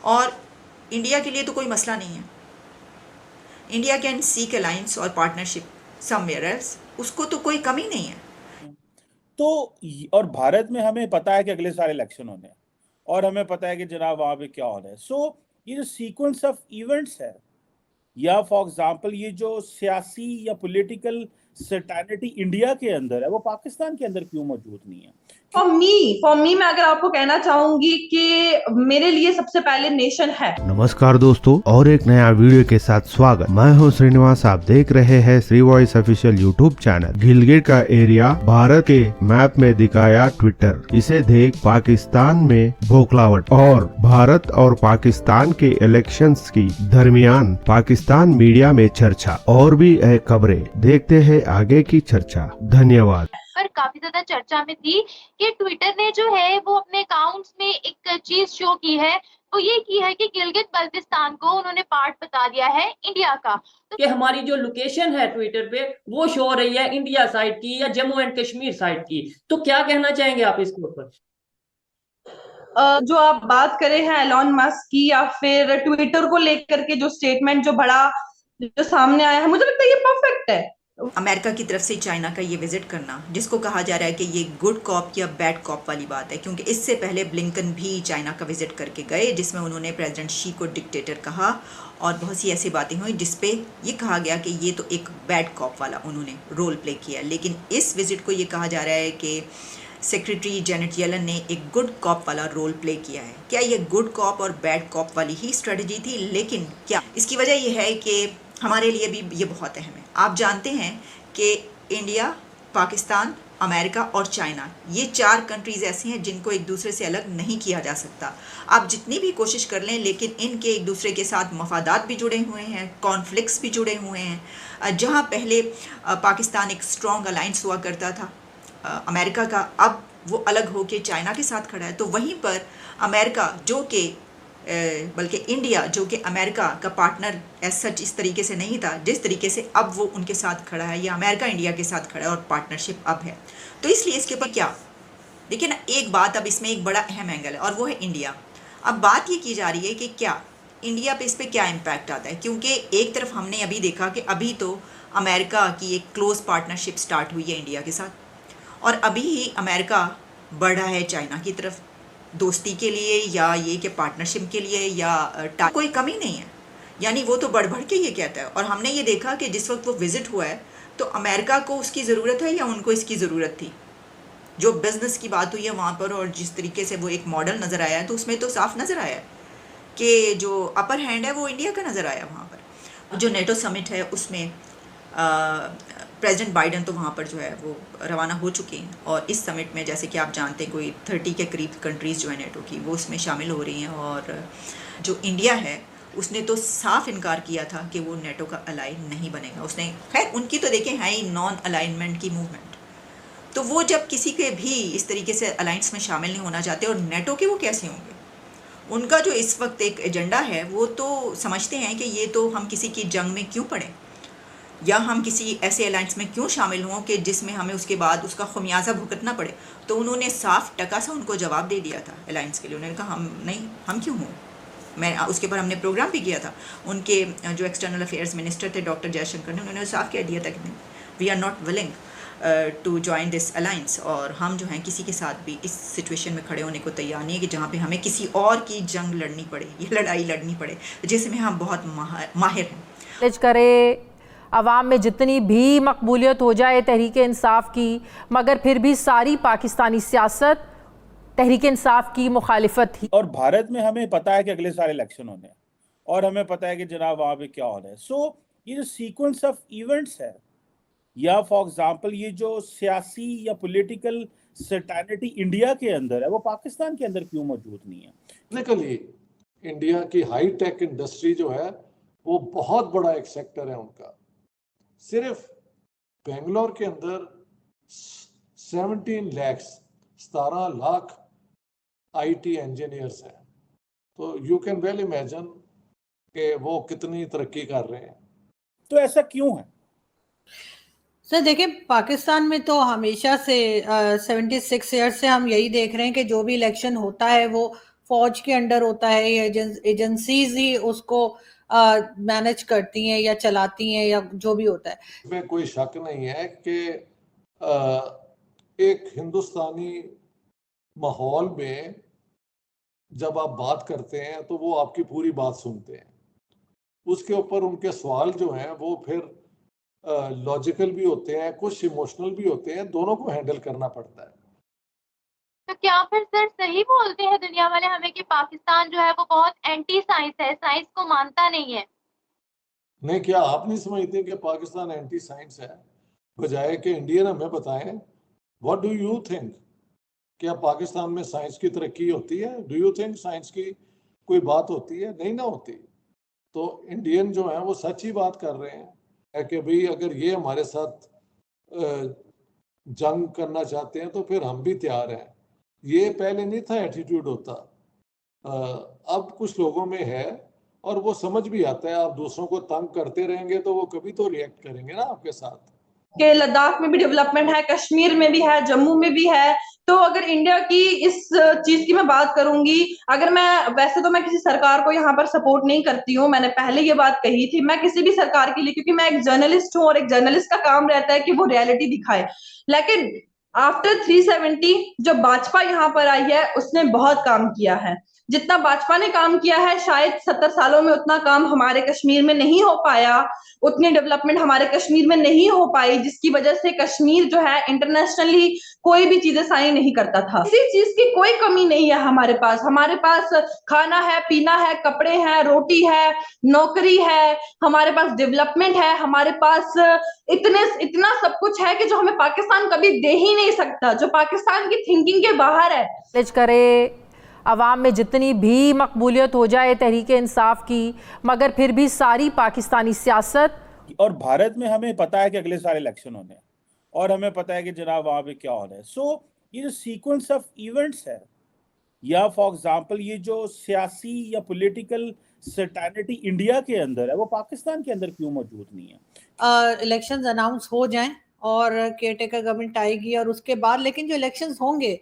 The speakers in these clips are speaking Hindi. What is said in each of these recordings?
और इंडिया के लिए तो कोई मसला नहीं है। इंडिया कैन सीक अलायंस और पार्टनरशिप समवेयर एल्स, उसको तो कोई कमी नहीं है। तो और भारत में हमें पता है कि अगले साल इलेक्शन होने हैं और हमें पता है कि जनाब वहां पे क्या होना है। ये जो सीक्वेंस ऑफ इवेंट्स है, या फॉर एग्जांपल ये जो सियासी या पॉलिटिकल सर्टेनिटी इंडिया के अंदर है, वो पाकिस्तान के अंदर क्यों मौजूद नहीं है? फॉर मी मैं अगर आपको कहना चाहूंगी कि मेरे लिए सबसे पहले नेशन है। नमस्कार दोस्तों, और एक नया वीडियो के साथ स्वागत। मैं हूं श्रीनिवास, आप देख रहे हैं Shri voice official YouTube channel. Gilgit का एरिया भारत के मैप में दिखाया ट्विटर, इसे देख पाकिस्तान में बौखलाहट। और भारत और पाकिस्तान के इलेक्शंस की दरमियान पाकिस्तान मीडिया में चर्चा। और भी है खबरें, देखते हैं आगे की चर्चा। धन्यवाद। पर काफी ज्यादा चर्चा में थी कि ट्विटर ने जो है वो अपने अकाउंट्स में एक चीज शो की है, वो ये की है कि गिलगित बल्तिस्तान को उन्होंने पार्ट बता दिया है इंडिया का। कि हमारी जो लोकेशन है ट्विटर पे वो शो हो रही है इंडिया साइड की या जम्मू एंड कश्मीर साइड की। तो क्या कहना चाहेंगे आप इसके ऊपर? जो आप बात करें हैं एलॉन मस्क की या फिर ट्विटर को लेकर के जो स्टेटमेंट जो बड़ा जो सामने आया है, मुझे लगता है ये परफेक्ट है। अमेरिका की तरफ से चाइना का ये विजिट करना, जिसको कहा जा रहा है कि ये गुड कॉप या बैड कॉप वाली बात है, क्योंकि इससे पहले ब्लिंकन भी चाइना का विजिट करके गए, जिसमें उन्होंने प्रेसिडेंट शी को डिक्टेटर कहा और बहुत सी ऐसी बातें हुई जिसपे ये कहा गया कि ये तो एक बैड कॉप वाला उन्होंने रोल प्ले किया। लेकिन इस विजिट को ये कहा जा रहा है कि सेक्रेटरी जेनेट येलन ने एक गुड कॉप वाला रोल प्ले किया है। क्या ये गुड कॉप और बैड कॉप वाली ही स्ट्रेटजी थी? लेकिन क्या इसकी वजह यह है कि हमारे लिए भी ये बहुत अहम है। आप जानते हैं कि इंडिया, पाकिस्तान, अमेरिका और चाइना, ये 4 कंट्रीज़ ऐसी हैं जिनको एक दूसरे से अलग नहीं किया जा सकता। आप जितनी भी कोशिश कर लें, लेकिन इनके एक दूसरे के साथ मफादात भी जुड़े हुए हैं, कॉन्फ्लिक्ट्स भी जुड़े हुए हैं। जहाँ पहले पाकिस्तान एक स्ट्रॉन्ग अलाइंस हुआ करता था अमेरिका का, अब वो अलग होकर चाइना के साथ खड़ा है। तो वहीं पर अमेरिका जो कि बल्कि इंडिया जो कि अमेरिका का पार्टनर एज सच इस तरीके से नहीं था जिस तरीके से अब वो उनके साथ खड़ा है, या अमेरिका इंडिया के साथ खड़ा है और पार्टनरशिप अब है। तो इसलिए इसके ऊपर क्या, देखिए ना, एक बात अब इसमें एक बड़ा अहम एंगल है और वो है इंडिया। अब बात ये की जा रही है कि क्या इंडिया पे इस पर क्या इम्पैक्ट आता है, क्योंकि एक तरफ हमने अभी देखा कि अभी तो अमेरिका की एक क्लोज पार्टनरशिप स्टार्ट हुई है इंडिया के साथ, और अभी ही अमेरिका बढ़ा है चाइना की तरफ दोस्ती के लिए या ये कि पार्टनरशिप के लिए, या कोई कमी नहीं है। यानी वो तो बढ़ बढ़ के ये कहता है। और हमने ये देखा कि जिस वक्त वो विज़िट हुआ है तो अमेरिका को उसकी ज़रूरत है या उनको इसकी ज़रूरत थी। जो बिज़नेस की बात हुई है वहाँ पर और जिस तरीके से वो एक मॉडल नज़र आया है, तो उसमें तो साफ नज़र आया है कि जो अपर हैंड है वो इंडिया का नज़र आया वहाँ पर। जो नेटो समिट है उसमें प्रेसिडेंट बाइडन तो वहाँ पर जो है वो रवाना हो चुके हैं, और इस समिट में जैसे कि आप जानते हैं कोई 30 के करीब कंट्रीज़ जो है नेटो की वो उसमें शामिल हो रही हैं। और जो इंडिया है उसने तो साफ इनकार किया था कि वो नेटो का अलाइन नहीं बनेगा। उसने, खैर उनकी तो देखें है ही नॉन अलाइनमेंट की मूवमेंट, तो वो जब किसी के भी इस तरीके से अलाइंस में शामिल नहीं होना चाहते, और नेटो के वो कैसे होंगे? उनका जो इस वक्त एक एजेंडा है वो तो समझते हैं कि ये तो हम किसी की जंग में क्यों पड़े, या हम किसी ऐसे अलायंस में क्यों शामिल हों कि जिसमें हमें उसके बाद उसका खुमियाजा भुगतना पड़े। तो उन्होंने साफ टका सा उनको जवाब दे दिया था अलायंस के लिए। उन्होंने कहा हम नहीं, हम क्यों हों। मैं उसके ऊपर हमने प्रोग्राम भी किया था। उनके जो एक्सटर्नल अफेयर्स मिनिस्टर थे डॉक्टर जयशंकर ने, उन्होंने साफ कह दिया था कि नहीं, we are not willing to join this alliance, और हम जो हैं किसी के साथ भी इस सिचुएशन में खड़े होने को तैयार नहीं है कि जहाँ पे हमें किसी और की जंग लड़नी पड़े, ये लड़ाई लड़नी पड़े जिसमें हम बहुत माहिर हैं। करे अवाम में जितनी भी मकबूलियत हो जाए तहरीक इंसाफ की, मगर फिर भी सारी पाकिस्तानी सियासत तहरीक इंसाफ की मुखालिफत थी। और भारत में हमें पता है कि अगले साल इलेक्शन होने हैं और हमें पता है कि जनाब वहां पे क्या होना है। ये जो सीक्वेंस ऑफ इवेंट्स है, या फॉर एग्जांपल ये जो सियासी या पॉलिटिकल सर्टेनिटी इंडिया के अंदर है, वो पाकिस्तान के अंदर क्यों मौजूद नहीं है? टेक्निकली इंडिया की हाई टेक इंडस्ट्री जो है वो बहुत बड़ा एक सेक्टर है उनका। सिर्फ बेंगलोर के अंदर 17 लाख आईटी इंजीनियर्स हैं। तो यू कैन वेल इमेजिन कि वो कितनी तरक्की कर रहे हैं। तो ऐसा क्यों है सर? देखिए, पाकिस्तान में तो हमेशा से 76 ईयर से हम यही देख रहे हैं कि जो भी इलेक्शन होता है वो फौज के अंडर होता है, या एजेंसीज ही उसको मैनेज करती हैं या चलाती हैं या जो भी होता है। इसमें कोई शक नहीं है कि एक हिंदुस्तानी माहौल में जब आप बात करते हैं तो वो आपकी पूरी बात सुनते हैं, उसके ऊपर उनके सवाल जो हैं वो फिर लॉजिकल भी होते हैं, कुछ इमोशनल भी होते हैं, दोनों को हैंडल करना पड़ता है। तो क्या फिर सर सही बोलते हैं दुनिया वाले हमें कि पाकिस्तान जो है वो बहुत एंटी साइंस है, साइंस को मानता नहीं है? नहीं, क्या आप नहीं समझते कि पाकिस्तान एंटी साइंस है? बजाय कि इंडियन हमें बताएं, व्हाट डू यू थिंक, क्या पाकिस्तान में साइंस की तरक्की होती है? डू यू थिंक साइंस की कोई बात होती है? नहीं ना होती। तो इंडियन जो है वो सच ही बात कर रहे हैं कि भाई अगर ये हमारे साथ जंग करना चाहते हैं तो फिर हम भी तैयार हैं। ये पहले नहीं था एटीट्यूड होता, अब कुछ लोगों में है और वो समझ भी आता है। आप दूसरों को तंग करते रहेंगे तो वो कभी तो रिएक्ट करेंगे ना आपके साथ। कि लद्दाख में भी डेवलपमेंट है, कश्मीर में भी है, जम्मू में भी है। तो अगर इंडिया की इस चीज की मैं बात करूंगी, अगर मैं वैसे तो मैं किसी सरकार को यहाँ पर सपोर्ट नहीं करती हूँ, मैंने पहले ये बात कही थी, मैं किसी भी सरकार के लिए, क्योंकि मैं एक जर्नलिस्ट हूँ और एक जर्नलिस्ट का काम रहता है कि वो रियलिटी दिखाए। लेकिन आफ्टर 370 जो भाजपा यहाँ पर आई है उसने बहुत काम किया है। जितना भाजपा ने काम किया है शायद 70 सालों में उतना काम हमारे कश्मीर में नहीं हो पाया, उतनी डेवलपमेंट हमारे कश्मीर में नहीं हो पाई, जिसकी वजह से कश्मीर जो है इंटरनेशनली कोई भी चीजें साइन नहीं करता था। किसी चीज की कोई कमी नहीं है हमारे पास खाना है, पीना है, कपड़े हैं, रोटी है, नौकरी है, हमारे पास डेवलपमेंट है, हमारे पास इतना सब कुछ है कि जो हमें पाकिस्तान कभी दे ही नहीं सकता, जो पाकिस्तान की थिंकिंग के बाहर है। करे अवाम में जितनी भी मकबूलियत हो जाए तहरीक इंसाफ की, मगर फिर भी सारी पाकिस्तानी सियासत, और भारत में हमें पता है कि अगले साल इलेक्शन होने हैं और हमें पता है कि जनाब वहाँ पे क्या हो रहा है। सो ये जो सीक्वेंस ऑफ इवेंट्स है, या फॉर एग्जांपल ये जो सियासी या पॉलिटिकल सर्टेनिटी इंडिया के अंदर है, वो पाकिस्तान के अंदर क्यों मौजूद नहीं है? इलेक्शंस अनाउंस हो जाएं और केयरटेकर गवर्नमेंट आएगी और उसके बाद, लेकिन जो इलेक्शंस होंगे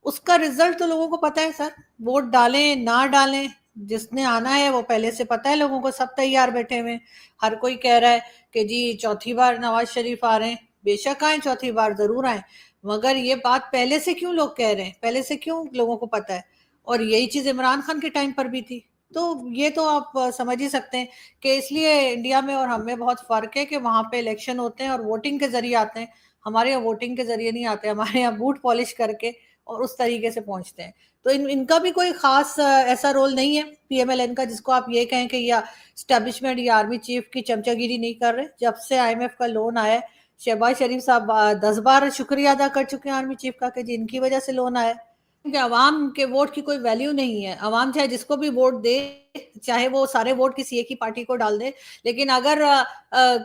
उसका रिजल्ट तो लोगों को पता है सर। वोट डालें ना डालें, जिसने आना है वो पहले से पता है लोगों को, सब तैयार बैठे हुए। हर कोई कह रहा है कि जी चौथी बार नवाज शरीफ आ रहे हैं, बेशक आए, चौथी बार जरूर आए, मगर ये बात पहले से क्यों लोग कह रहे हैं, पहले से क्यों लोगों को पता है? और यही चीज इमरान खान के टाइम पर भी थी। तो ये तो आप समझ ही सकते हैं कि इसलिए इंडिया में और हम में बहुत फर्क है कि वहां पे इलेक्शन होते हैं और वोटिंग के जरिए आते हैं। हमारे यहाँ वोटिंग के जरिए नहीं आते, हमारे यहाँ बूट पॉलिश करके और उस तरीके से पहुंचते हैं। तो इनका भी कोई खास ऐसा रोल नहीं है पीएमएलएन का, जिसको आप ये कहें कि या स्टैब्लिशमेंट या आर्मी चीफ की चमचागिरी नहीं कर रहे। जब से आईएमएफ का लोन आया, शहबाज शरीफ साहब 10 बार शुक्रिया अदा कर चुके हैं आर्मी चीफ का कि जिनकी वजह से लोन आया। क्योंकि अवाम के वोट की कोई वैल्यू नहीं है। अवाम चाहे जिसको भी वोट दे, चाहे वो सारे वोट किसी एक ही पार्टी को डाल दे, लेकिन अगर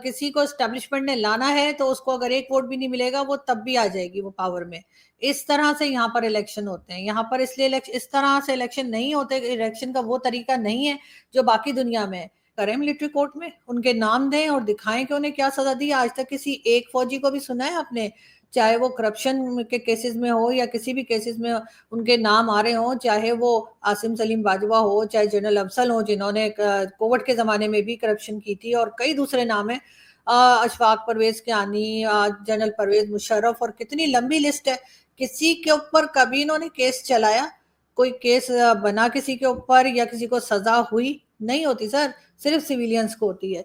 किसी को एस्टेब्लिशमेंट ने लाना है तो उसको अगर एक वोट भी नहीं मिलेगा वो तब भी आ जाएगी वो पावर में। इस तरह से यहाँ पर इलेक्शन होते हैं। यहाँ पर इसलिए इस तरह से इलेक्शन नहीं होते, इलेक्शन का वो तरीका नहीं है जो बाकी दुनिया में है। करें मिलिट्री कोर्ट में, उनके नाम दें और दिखाएं कि उन्हें क्या सजा दी। आज तक किसी एक फौजी को भी सुना है आपने, चाहे वो करप्शन के केसेस में हो या किसी भी केसेस में उनके नाम आ रहे हो, चाहे वो आसिम सलीम बाजवा हो, चाहे जनरल अफसल हो जिन्होंने कोविड के जमाने में भी करप्शन की थी, और कई दूसरे नाम है, अशफाक परवेज कियानी, जनरल परवेज मुशर्रफ, और कितनी लंबी लिस्ट है। किसी के ऊपर कभी इन्होंने केस चलाया? कोई केस बना किसी के ऊपर या किसी को सजा हुई? नहीं होती सर, सिर्फ सिविलियंस को होती है।